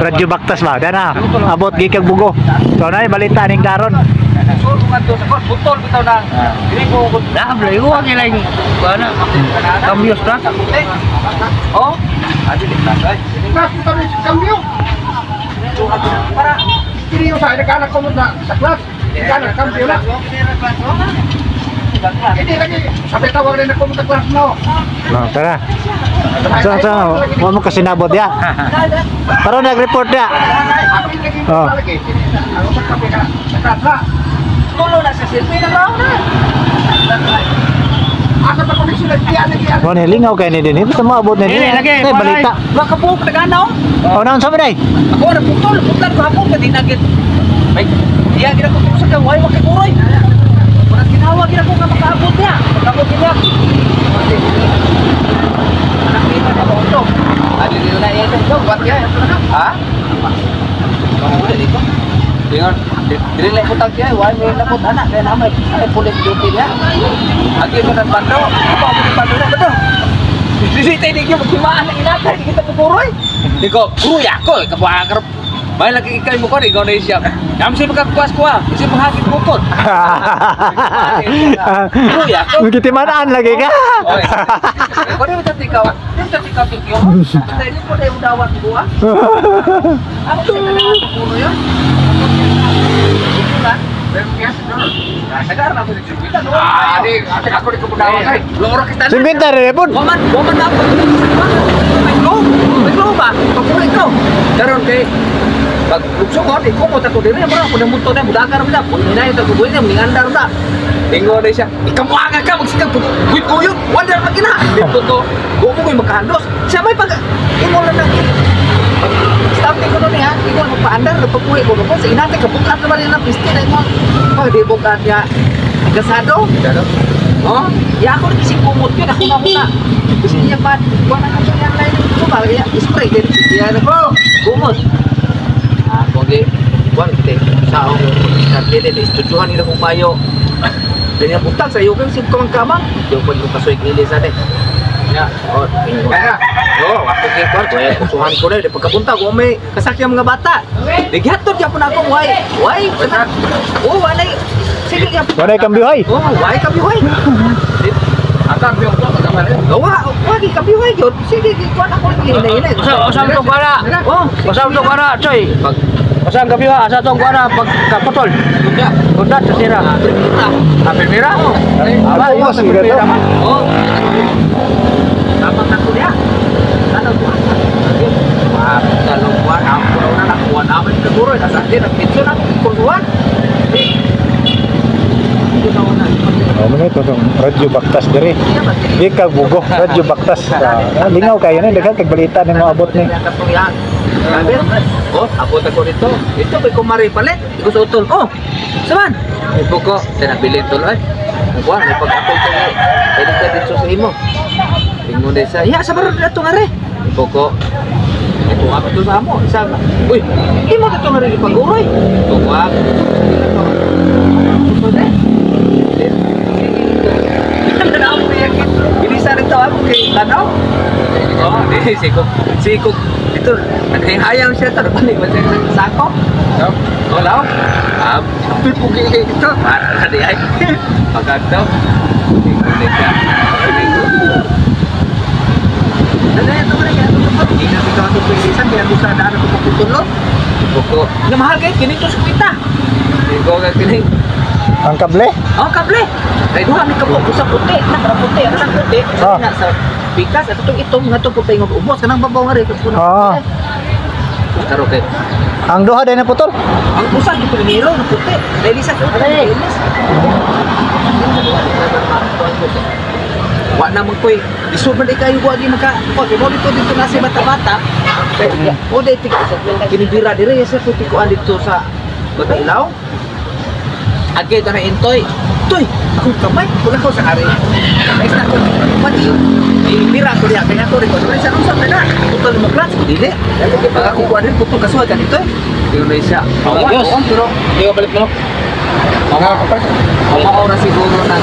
Radyo Baktas ba? Dana, abot gikag bugo. So na balita ning daron. So bukan to sa butol bitaw na. Dili ko Dah boleh gua ke lagi. Mana? Kambios dah. Oh, adi di kelas ay. Kelas kita rin si Cambio. Para Kini yung sa anak ko na sa kelas. Ikaw Cambio na. Hindi lagi. Sabi tawag rin ako sa kelas mo. No, tara. So, mo kasi nabot ya. Pero nag-report ya. Oh. Lagi. Ano sa kape ka? Sa kelas na. tulo na sa silpi na lang na. Asa pa kung sila lagi. Mo ni lingaw kay ni din. Ito mo abot ni din. Ini lagi, Ay balita. Wa ka buok naganaw. Oh, naon sa day? Ako na putol ko hapon kadi nagit. Ay, iya gina ko sa kaway wa ka kuroy. Wala ginawa gina ko nga makaabot niya. Makaabot niya. Nakita na mo to. Adi dito na yan to. Wat ya. Ha? Kamu udah dito. Dengan diri lek putang kiai wae may lapot anak kaya namay ay pulit duty dia. Agi mo nang bandaw. Apa mo bandaw na betul. Sisi tadi dia bagaimana inatay kita kuroy. Diko guru ya ko kapag bae lagi ikay mo ko di Indonesia. Jam sih kuas kuah, isi menghakit pukul. Guru ya ko. Begitu manaan lagi ka? Kau dia macam tikau, tikau. Tadi kau dia udah awak gua. Apa sih kena guru ya? Bukan. Segar lah boleh kita doang. Adik, aku di kemudahan. Lorok kita. Sebentar ya pun. Momen apa? Main ba? Pakulit kau. Karon kay pag lukso ko di ko mo ta ko diri mo na muto na budagar mo na. Minay ta ko buhi na mingandar ta. Tingo na siya. Ikamuanga ka magsikap ko. Buyut, wonder magina. Dito to. Go mo koy makahandos. Siya may pag imo na nang starting ko niya, ikaw magpaandar na pagkuhi ko ko sa inate kabukat naman nila piste na mo. Pag di bukat niya gasado. Oh, ya ako rin kumot yun, ako na muna. Kasi niya pa, buwan na kasi yung lain ko ba, kaya spray din. Kaya na bro, kumot. Kung di, buwan kita, sa akong kaya din, istudyuhan nila kung payo. Dan yang butang sa iyo kan si kamang-kamang. Yung pag yung kasoy kilis natin. Ya, oh, waktu ke keluar gue kusuhan ko na, di pagkapunta ko may kasakyan mga bata. Digihatot ya pun ako, why, benar. Oh, walay. Sige ya. Walay kambiyoy. Oh, why kambiyoy? Akan biyo ko kamar. Wagi kambiyoy gyud. Sige, kuan ako ini. Usang tong kuara. Oh, Usang tong kuara, coy. Usang kapiwa, asa tong kuara pag kaputol. Udah sesira. Apel merah. Apa Iya, sih gitu? Oh. Sama aku dia. Kalau buat kalau buat aku nak buat apa itu turun dah sakit dah pintu nak keluar. Oh, mana itu dong Radyo Baktas dari. Gikag bugo Radyo Baktas. Lingaw kayo ni daghang kag balita ni mo abot ni. Oh, abot ako dito. Ito may kumari palit. Iko sa utol. Oh, saman. Ipo ko, saya nabili ito ay. Buwan, may pag-apol ko. Pwede ka dito sa imo. Tingnan din sa, ya, sabar na ito nga rin. Ipo ko, ito nga ito sa amo. Isa, uy, hindi mo ito nga rin ipag-uroy. Ito nga. Ito na. Ini sa rin ito ako kay Tanaw. Oh, sikog. Ito, naghihayang siya ito. Balik ba siya sa sako? Olaw? Hampir pugi kayak gitu. Parah deh ay. Pagkaktaw. Tingnan ka. Dala ito rin kaya ito pa. Hindi na ito ang pilisan kaya bisa daan ako pagputulog. Buko. Na mahal kayo, kining to sa kita. Hindi ko ka kining. Ang kable? Oh, kable. Kaya doon kami kabuk sa puti. Nakaputi. Ang puti. Oh. Sa pikas. At itong nga ito puti. Ubos ka ng babaw nga rin. Oh. Karo kay. Ang duha day na putol. Ang usan di primero na puti. Dahil isa sa utan. Wa na mong koy. Isod man di kayo wa di maka. Pag mo dito na si bata-bata. O day tik kinibira dire sa putikuan dito sa Batailaw. Agay ta na intoy. Toy, ako kamay, wala ko sa ari. Next na ko. Pati bira ko diya kaya ko rin ko. Sa unsa na? Putol mo class dili. Pag ako kuan rin putol kasuha kan ito. Indonesia. Ayos. Pero Di balik mo. mga oras siguro na